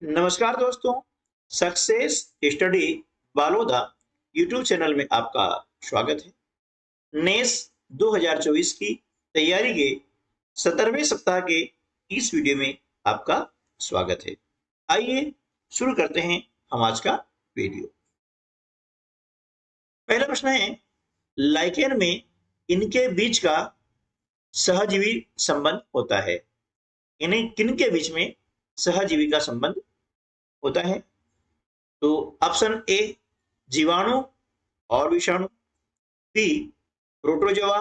नमस्कार दोस्तों, success study Baloda YouTube channel में आपका स्वागत है। नेस 2024 की तैयारी के 17वें सप्ताह के इस वीडियो में आपका स्वागत है। आइए शुरू करते हैं हम आज का वीडियो। पहला प्रश्न है, लाइकेन में इनके बीच का सहजीवी संबंध होता है। इन्हें किन के बीच में सहजीवी का संबंध होता है? तो ऑप्शन ए जीवाणु और विषाणु, बी प्रोटोजोआ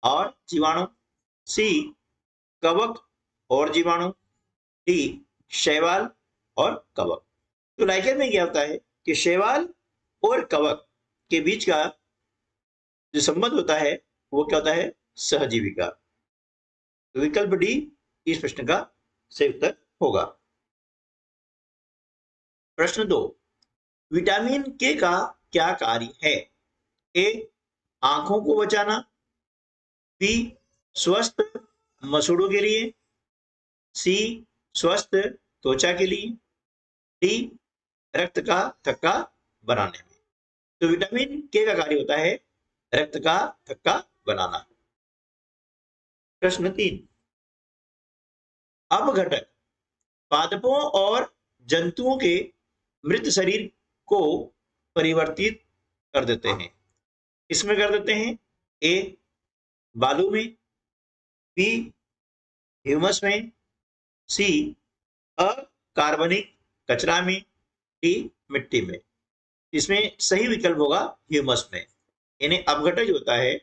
और जीवाणु, सी कवक और जीवाणु, डी शैवाल और कवक। तो लाइकेन में क्या होता है कि शैवाल और कवक के बीच का जो संबंध होता है वो क्या होता है? सहजीवी का। तो विकल्प डी इस प्रश्न का सही उत्तर होगा। प्रश्न 2, विटामिन के का क्या कार्य है? ए आंखों को बचाना, बी स्वस्थ मसूड़ों के लिए, सी स्वस्थ त्वचा के लिए, डी रक्त का थक्का बनाने में। तो विटामिन के का कार्य होता है रक्त का थक्का बनाना। प्रश्न 3, अपघटक पादपों और जंतुओं के मृत शरीर को परिवर्तित कर देते हैं। इसमें कर देते हैं? ए बालू में, बी ह्यूमस में, सी अकार्बनिक कचरा में, डी मिट्टी में। इसमें सही विकल्प होगा ह्यूमस में। इन्हें अपघटक जो होता है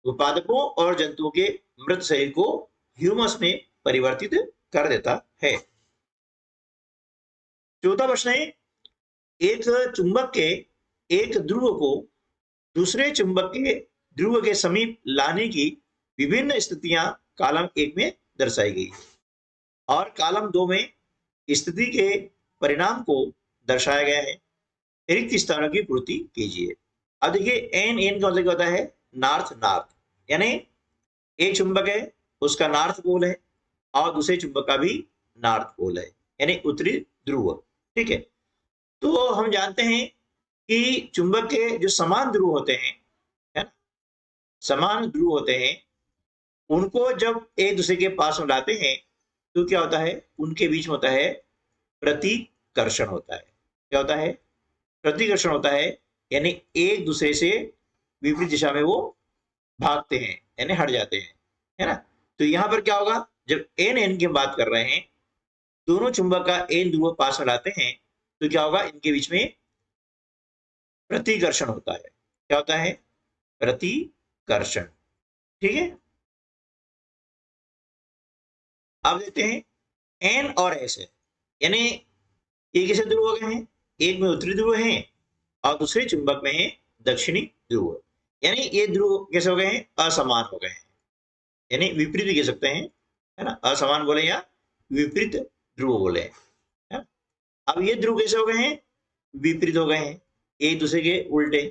वो पादपों और जंतुओं के मृत शरीर को ह्यूमस में परिवर्तित कर देता है। चौथा प्रश्न है, एक चुंबक के एक ध्रुव को दूसरे चुंबक के ध्रुव के समीप लाने की विभिन्न स्थितियां कॉलम 1 में दर्शाई गई और कॉलम 2 में स्थिति के परिणाम को दर्शाया गया है। रिक्त स्थानों की पूर्ति कीजिए। अब देखिए एन का मतलब होता है नॉर्थ नॉर्थ, यानी एक चुंबक है उसका नॉर्थ पोल है और दूसरे चुंबक का भी नॉर्थ पोल है, यानी उत्तरी ध्रुव। ठीक है, तो हम जानते हैं कि चुंबक के जो समान ध्रुव होते हैं, है ना, समान ध्रुव होते हैं, उनको जब एक दूसरे के पास में लाते हैं तो क्या होता है? उनके बीच में होता है प्रतिकर्षण होता है। क्या होता है? प्रतिकर्षण होता है, यानी एक दूसरे से विपरीत दिशा में वो भागते हैं, यानी हट जाते हैं, है ना। तो यहां पर क्या होगा? जब एन की बात कर रहे हैं, दोनों चुंबक का एन ध्रुव पास में लाते हैं तो क्या होगा? इनके बीच में प्रतिकर्षण होता है। क्या होता है? प्रतिकर्षण। ठीक है, अब देखते हैं एन और एस है, यानी ये किसे ध्रुव हो गए हैं? एक में उत्तरी ध्रुव है और दूसरे चुंबक में है दक्षिणी ध्रुव, यानी ये ध्रुव कैसे हो गए हैं? असमान हो गए हैं, यानी विपरीत भी कह सकते हैं, है ना। असमान बोले या विपरीत ध्रुव बोले, है। अब ये ध्रुव कैसे हो गए हैं? विपरीत हो गए हैं, एक दूसरे के उल्टे।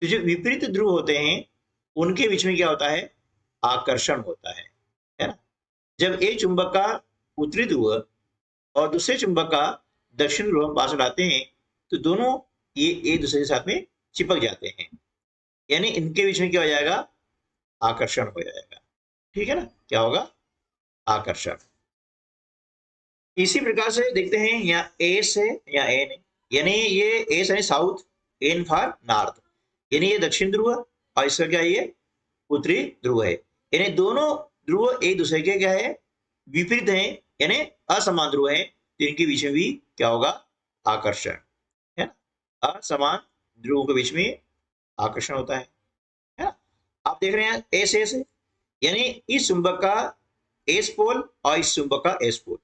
तो जो विपरीत ध्रुव होते हैं उनके बीच में क्या होता है? आकर्षण होता है ना। जब एक चुंबक का उत्तरी ध्रुव और दूसरे चुंबक का दक्षिण ध्रुव पास लाते हैं तो दोनों ये एक दूसरे के साथ में चिपक जाते हैं, यानी इनके बीच में क्या हो जाएगा? आकर्षण हो जाएगा। ठीक है ना, क्या होगा? आकर्षण। इसी प्रकार से देखते हैं यहाँ एस है या एन है, यानी ये एस यानी साउथ, एन फॉर नॉर्थ, यानी ये दक्षिण ध्रुव और इसका क्या है? ये उत्तरी ध्रुव है, यानी दोनों ध्रुव एक दूसरे के क्या है? विपरीत हैं, यानी असमान ध्रुव है, तो इनके बीच में भी क्या होगा? आकर्षण, है ना। असमान ध्रुवों के बीच में आकर्षण होता है ना। आप देख रहे हैं एस एस है, यानी इस चुंबक का एस पोल और इस चुंबक का एस पोल,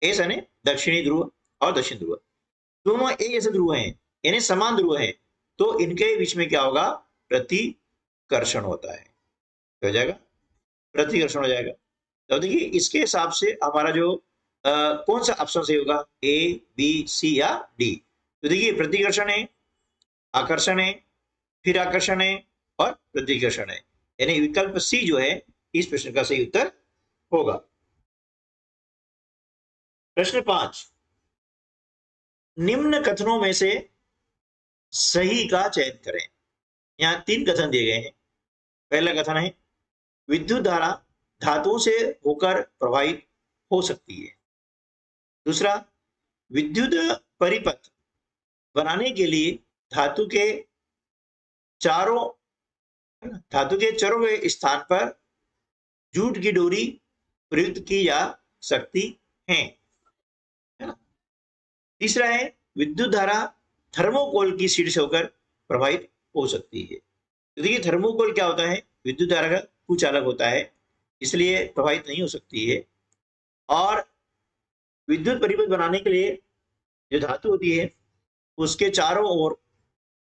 एस यानी दक्षिणी ध्रुव और दक्षिण ध्रुव, दोनों एक जैसे ध्रुव हैं, यानी समान ध्रुव है, तो इनके बीच में क्या होगा? प्रतिकर्षण होता है। हो जाएगा प्रतिकर्षण हो जाएगा। तो देखिए इसके हिसाब से हमारा जो कौन सा ऑप्शन सही होगा? ए, बी, सी या डी? तो देखिए प्रतिकर्षण है, आकर्षण है, फिर आकर्षण है और प्रतिकर्षण है, यानी विकल्प सी जो है इस प्रश्न का सही उत्तर होगा। प्रश्न 5, निम्न कथनों में से सही का चयन करें। यहाँ 3 कथन दिए गए हैं। पहला कथन है विद्युत धारा धातुओं से होकर प्रवाहित हो सकती है। दूसरा, विद्युत परिपथ बनाने के लिए धातु के चरों के स्थान पर जूट की डोरी प्रयुक्त की जा सकती है ना। तीसरा है विद्युत धारा थर्मोकोल की शीट से होकर प्रवाहित हो सकती है। तो देखिए थर्मोकोल क्या होता है, विद्युत धारा का कुचालक होता है, इसलिए प्रवाहित नहीं हो सकती है। और विद्युत परिपथ बनाने के लिए जो धातु होती है उसके चारों ओर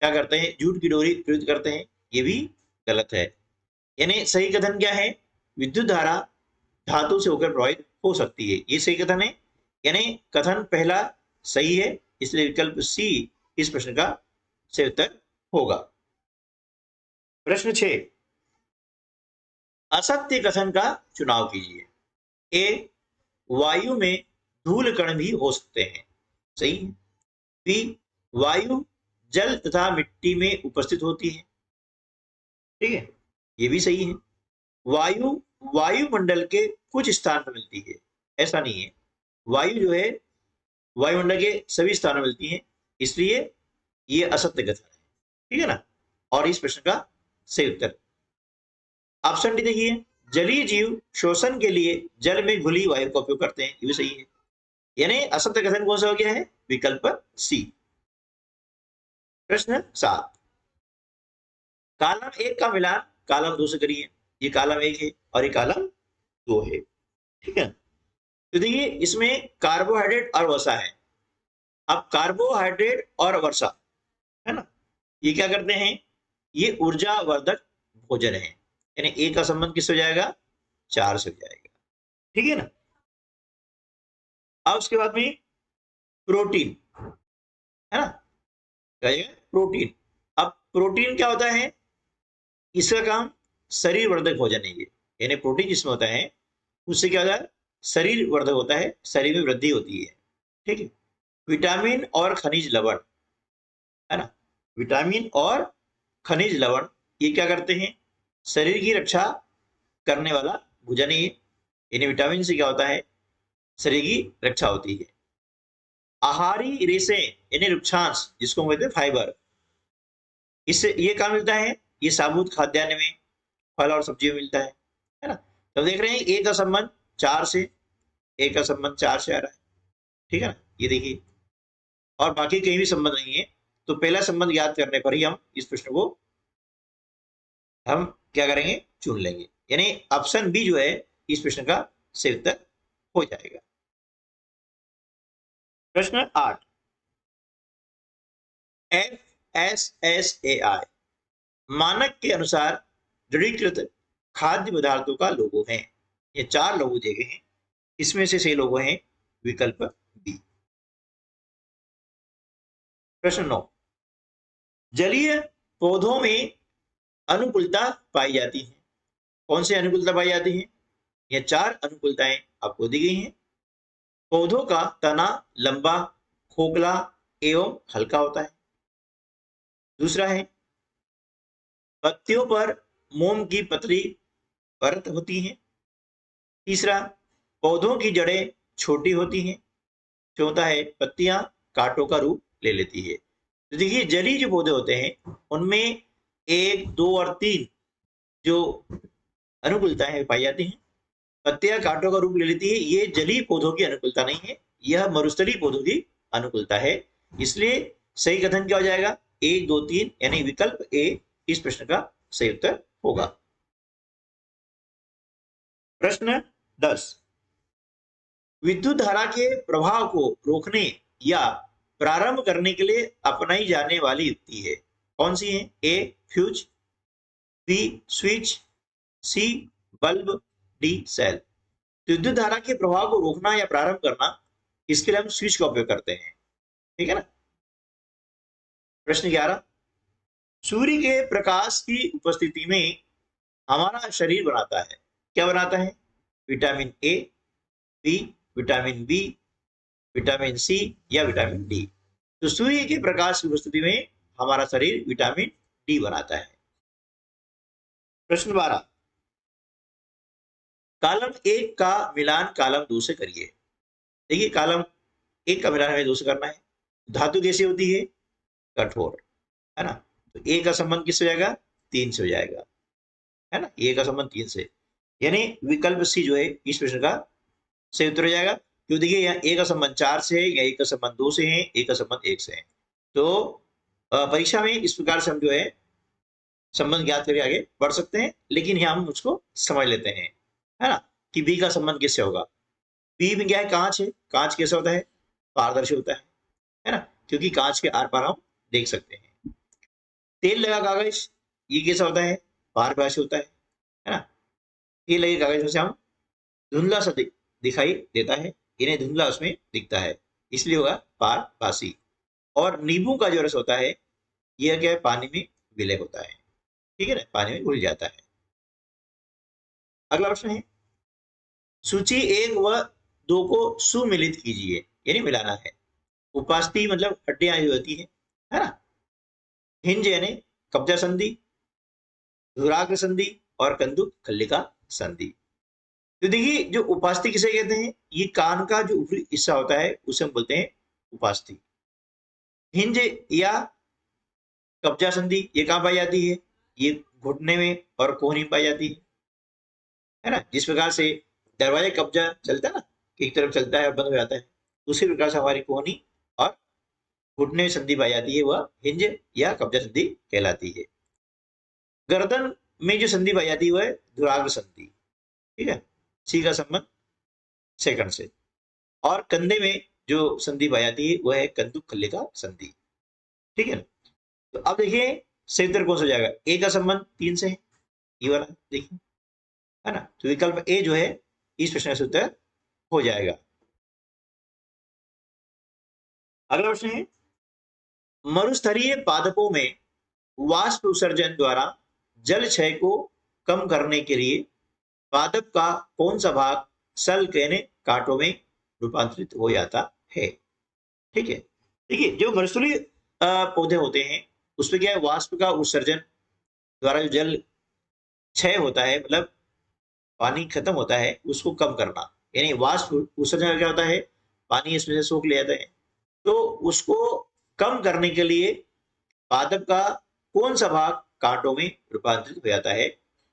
क्या करते हैं, जूट की डोरी प्रयुक्त करते हैं, ये भी गलत है। यानी सही कथन क्या है, विद्युत धारा धातु से होकर प्रवाहित हो सकती है, ये सही कथन है। यानी कथन पहला सही है, इसलिए विकल्प सी इस प्रश्न का सही उत्तर होगा। प्रश्न 6, असत्य कथन का चुनाव कीजिए। ए, वायु में धूल कण भी हो सकते हैं, सही है। बी, वायु जल तथा मिट्टी में उपस्थित होती है, ठीक है, ये भी सही है। वायु वायुमंडल के कुछ स्थान पर मिलती है, ऐसा नहीं है। वायु जो है वायुमंडल के सभी स्थानों में मिलती है, इसलिए ये असत्य कथन है, ठीक है ना। और इस प्रश्न का सही उत्तर ऑप्शन डी देखिए, जलीय जीव शोषण के लिए जल में घुली वायु का उपयोग करते हैं, ये भी सही है। यानी असत्य कथन कौन सा हो गया है, विकल्प सी। प्रश्न 7, कॉलम 1 का मिलान कॉलम 2 से करिए। ये कॉलम 1 है और ये कॉलम 2 है, ठीक है। तो देखिए इसमें कार्बोहाइड्रेट और वसा है। अब कार्बोहाइड्रेट और वसा है ना, ये क्या करते हैं, ये ऊर्जा वर्धक भोजन है। यानी ए का संबंध किससे हो जाएगा, 4 से हो जाएगा, ठीक है ना। अब उसके बाद में प्रोटीन है ना, प्रोटीन। अब प्रोटीन क्या होता है, इसका काम शरीर वर्धक भोजन है ये। यानी प्रोटीन जिसमें होता है उससे क्या होता है, शरीर वर्धक होता है, शरीर में वृद्धि होती है, ठीक है। विटामिन और खनिज लवण है ना, विटामिन और खनिज लवण ये क्या करते हैं, शरीर की रक्षा करने वाला भोजन है। यानी विटामिन से क्या होता है, शरीर की रक्षा होती है। आहारी रेशे यानी रुक्षांश जिसको हम कहते हैं फाइबर, इससे ये कहाँ मिलता है, ये साबुत खाद्यान्न में, फल और सब्जी में मिलता है ना। तो देख रहे हैं ए का संबंध 4 से, ए का संबंध 4 से आ रहा है, ठीक है ना, ये देखिए। और बाकी कहीं भी संबंध नहीं है, तो पहला संबंध याद करने पर ही हम इस प्रश्न को हम क्या करेंगे, चुन लेंगे। यानी ऑप्शन बी जो है इस प्रश्न का सही उत्तर हो जाएगा। प्रश्न 8, FSSAI मानक के अनुसार दृढ़ीकृत खाद्य पदार्थों का लोगो है। ये 4 लोगो दिए गए हैं, इसमें से सही लोगो है विकल्प बी। प्रश्न 9, जलीय पौधों में अनुकूलता पाई जाती है। कौन सी अनुकूलता पाई जाती है, ये 4 अनुकूलताएं आपको दी गई हैं। पौधों का तना लंबा, खोखला एवं हल्का होता है। दूसरा है पत्तियों पर मोम की पतली परत होती है। तीसरा, पौधों की जड़ें छोटी होती हैं। चौथा है पत्तियां कांटों का रूप ले लेती है। तो देखिए जलीय जो पौधे होते हैं उनमें 1, 2 और 3 जो अनुकूलता है पाई जाती हैं। पत्तियां कांटों का रूप ले लेती है, ये जलीय पौधों की अनुकूलता नहीं है, यह मरुस्थलीय पौधों की अनुकूलता है। इसलिए सही कथन क्या हो जाएगा, 1, 2, 3 यानी विकल्प ए इस प्रश्न का सही उत्तर होगा। प्रश्न 10, विद्युत धारा के प्रवाह को रोकने या प्रारंभ करने के लिए अपनाई जाने वाली युक्ति है, कौन सी है, ए फ्यूज, बी स्विच, सी बल्ब, डी सेल। विद्युत धारा के प्रवाह को रोकना या प्रारंभ करना, इसके लिए हम स्विच का उपयोग करते हैं, ठीक है ना। प्रश्न 11, सूर्य के प्रकाश की उपस्थिति में हमारा शरीर बनाता है, क्या बनाता है, vitamin A, B vitamin B, vitamin C या विटामिन डी। तो सूर्य के प्रकाश की उपस्थिति में हमारा शरीर विटामिन डी बनाता है। प्रश्न 12, कॉलम 1 का मिलान कॉलम 2 से करिए। देखिए कॉलम 1 का मिलान हमें 2 से करना है। धातु कैसी होती है? कठोर, है ना। तो ए का संबंध किससे हो जाएगा? 3 से हो जाएगा, है ना। ए का संबंध 3 से, यानी विकल्प सी जो है इस प्रश्न का सही उत्तर हो जाएगा। क्यों? देखिए यहाँ ए का संबंध 4 से है, या ए का संबंध 2 से है, ए का संबंध 1 से है। तो परीक्षा में इस प्रकार से हम जो है संबंध ज्ञात करके आगे बढ़ सकते हैं, लेकिन यहाँ हम उसको समझ लेते हैं, है ना, कि बी का संबंध किससे होगा। बी में क्या है? कांच है। कांच कैसा होता है? पारदर्शी होता है ना, क्योंकि कांच के आर पार हम देख सकते हैं। तेल लगा कागज, ये कैसा होता है? पारदर्शी होता है ना। तेल लगे कागज में से हम धुंधला सा दिखाई देता है, इन्हें धुंधला उसमें दिखता है, इसलिए होगा पारभासी। और नींबू का जो रस होता है यह क्या है? पानी में विलय होता है, ठीक है ना, पानी में घुल जाता है। अगला प्रश्न है, सूची 1 व 2 को सुमिलित कीजिए, यानी मिलाना है। उपास्थि मतलब हड्डियां जो होती है ना। हिंज यानी कब्जा संधि, धुराग्र संधि और कंदुक खल्लिका संधि। तो देखिए जो उपास्थि किसे कहते हैं? ये कान का जो ऊपरी हिस्सा होता है उसे हम बोलते हैं उपास्थि। हिंज या कब्जा संधि ये कहाँ पाई जाती है? ये घुटने में और कोहनी में पाई जाती है ना। जिस प्रकार से दरवाजे कब्जा चलता है ना, कि एक तरफ चलता है और बंद हो जाता है, उसी प्रकार से हमारी कोहनी और घुटने में संधि पाई जाती है, वह हिंज या कब्जा संधि कहलाती है। गर्दन में जो संधि पाई जाती है वह धुराग्र संधि, ठीक है, सी का संबंध सेकंड से। और कंधे में जो संधि पाई जाती है वह है कंदुक खल्लिका संधि, ठीक है ना। तो अब देखिए सही उत्तर कौन सा हो जाएगा? ए का संबंध 3 से है, ये वाला देखिए, है ना। तो विकल्प ए जो है इस प्रश्न का उत्तर हो जाएगा। अगला प्रश्न है, मरुस्थलीय पादपों में वाष्प उत्सर्जन द्वारा जल क्षय को कम करने के लिए पादप का कौन सा भाग सल्क यानी कांटों में रूपांतरित हो जाता है? ठीक है, देखिए जो मरुस्थलीय पौधे होते हैं उसमें क्या है? वाष्प का उत्सर्जन द्वारा जो जल क्षय होता है, मतलब पानी खत्म होता है, उसको कम करना, यानी वाष्प उत्सर्जन क्या होता है? पानी इसमें से सोख लिया जाता है। तो उसको कम करने के लिए पादप का कौन सा भाग कांटों में रूपांतरित हो जाता है?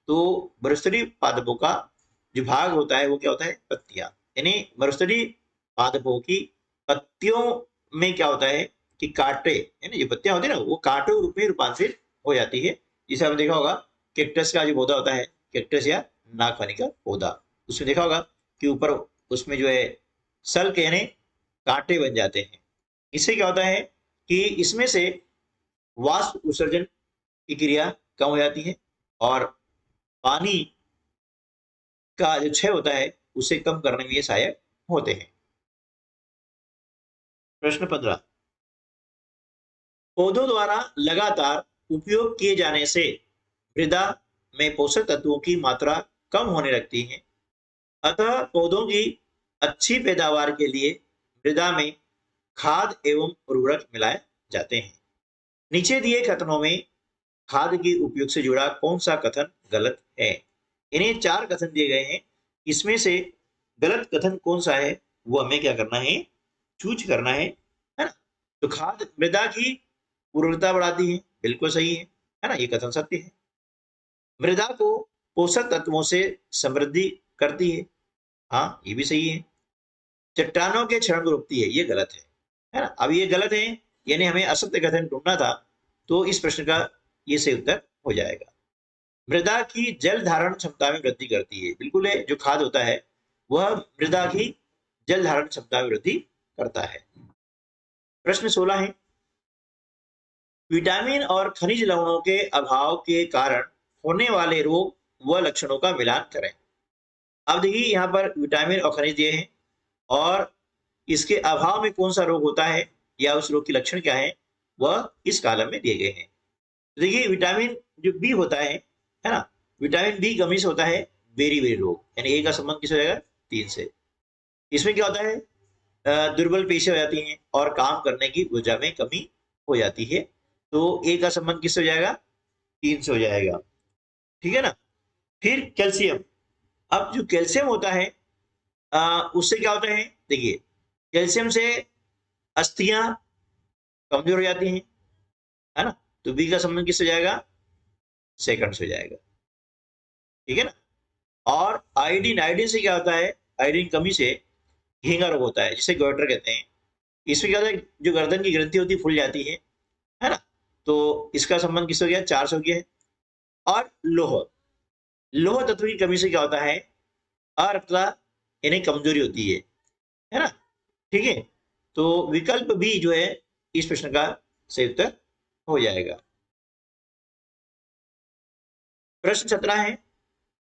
तो मरुस्थलीय पादपों का जो भाग होता है वो क्या होता है? पत्तियां, यानी मरुस्थलीय पादपों की पत्तियों में क्या होता है कि कांटे, यानी जो पत्तियां होती है ना, वो कांटों रूप में रूपांतरित हो जाती है। जिसे हमने देखा होगा कैक्टस का जो पौधा होता है, कैक्टस या नागफनी का पौधा, उसमें देखा होगा कि ऊपर उसमें जो है सल्क यानी कांटे बन जाते हैं। इससे क्या होता है कि इसमें से वाष्प उत्सर्जन की क्रिया कम हो जाती है और पानी का जो क्षय होता है उसे कम करने में ये सहायक होते हैं। प्रश्न 15, पौधों द्वारा लगातार उपयोग किए जाने से मृदा में पोषक तत्वों की मात्रा कम होने लगती है, अतः पौधों की अच्छी पैदावार के लिए मृदा में खाद एवं उर्वरक मिलाए जाते हैं। नीचे दिए कथनों में खाद के उपयोग से जुड़ा कौन सा कथन गलत है? इन्हें 4 कथन दिए गए हैं, इसमें से गलत कथन कौन सा है वो हमें क्या करना है? चूज करना है ना। तो खाद मृदा की उर्वरता बढ़ाती है, बिल्कुल सही है ना, ये कथन सत्य है। मृदा को पोषक तत्वों से समृद्धि करती है ये भी सही है। चट्टानों के क्षरण को रोकती है, ये गलत है ना। अब ये गलत है, यानी हमें असत्य कथन ढूंढना था, तो इस प्रश्न का ये सही उत्तर हो जाएगा। मृदा की जल धारण क्षमता में वृद्धि करती है, बिल्कुल है, जो खाद होता है वह मृदा की जल धारण क्षमता में वृद्धि करता है। प्रश्न 16 है, विटामिन और खनिज लवणों के अभाव के कारण होने वाले रोग व लक्षणों का मिलान करें। अब देखिए यहाँ पर विटामिन और खनिज दिए हैं और इसके अभाव में कौन सा रोग होता है या उस रोग के लक्षण क्या है वह इस कॉलम में दिए गए हैं। देखिए विटामिन जो बी होता है ना, विटामिन बी कमी से होता है बेरी बेरी रोग, यानी ए का संबंध किस हो जाएगा? 3 से। इसमें क्या होता है? दुर्बल पेशी हो जाती हैं और काम करने की ऊर्जा में कमी हो जाती है। तो ए का संबंध किससे हो जाएगा? 3 से हो जाएगा, ठीक है ना। फिर कैल्शियम, अब जो कैल्शियम होता है उससे क्या होता है, देखिए कैल्शियम से अस्थियां कमजोर हो जाती हैं, है ना। तो बी का संबंध किससे हो जाएगा? सेकंड से हो जाएगा, ठीक है ना। और आयोडीन, आयोडीन से क्या होता है? आयोडीन कमी से घेंगा रोग होता है, जिसे गोइटर कहते हैं। इसमें क्या होता है, जो गर्दन की ग्रंथि होती है फूल जाती है ना। तो इसका संबंध किससे हो गया? 4 से हो गया है। और लोह, लोह तत्व की कमी से क्या होता है? अरक्तता यानी कमजोरी होती है ना, ठीक है। तो विकल्प बी जो है इस प्रश्न का सही उत्तर हो जाएगा। प्रश्न 17 है,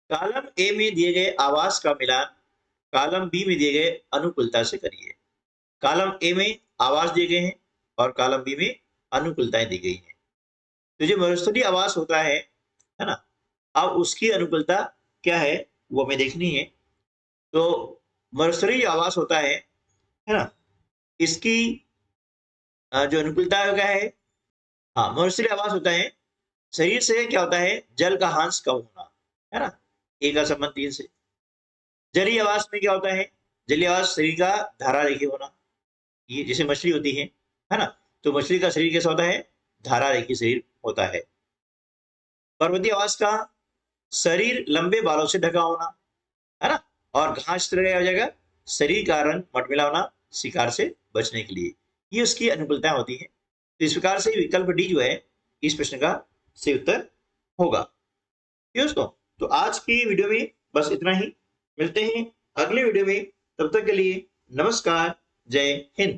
कॉलम ए में दिए गए आवास का मिलान कॉलम बी में दिए गए अनुकूलता से करिए। कॉलम ए में आवास दिए गए हैं और कॉलम बी में अनुकूलताएं दी गई हैं। तो जो मरुस्थलीय आवास होता है ना, अब उसकी अनुकूलता क्या है वो हमें देखनी है। तो मरुस्थलीय आवास होता है ना, इसकी जो अनुकूलता है क्या है? हाँ, मरुस्थलीय आवास होता है शरीर से क्या होता है? जल का हांस कम होना, है ना। ए का संबंध 3 से। जलीय आवास में क्या होता है? जलीय आवास शरीर का धारा रेखीय होना, ये जैसे मछली होती है ना। तो मछली का शरीर कैसा होता है? धारा रेखीय शरीर होता है। पर्वतीय आवास का शरीर लंबे बालों से ढका होना, है ना। और घास तरह हो जाएगा, शरीर का रंग मटमिला होना, शिकार से बचने के लिए, ये उसकी अनुकूलताएं होती है। तो इस प्रकार से विकल्प डी जो है इस प्रश्न का सही उत्तर होगा। ठीक है दोस्तों, तो आज की वीडियो में बस इतना ही। मिलते हैं अगले वीडियो में, तब तक के लिए नमस्कार, जय हिंद।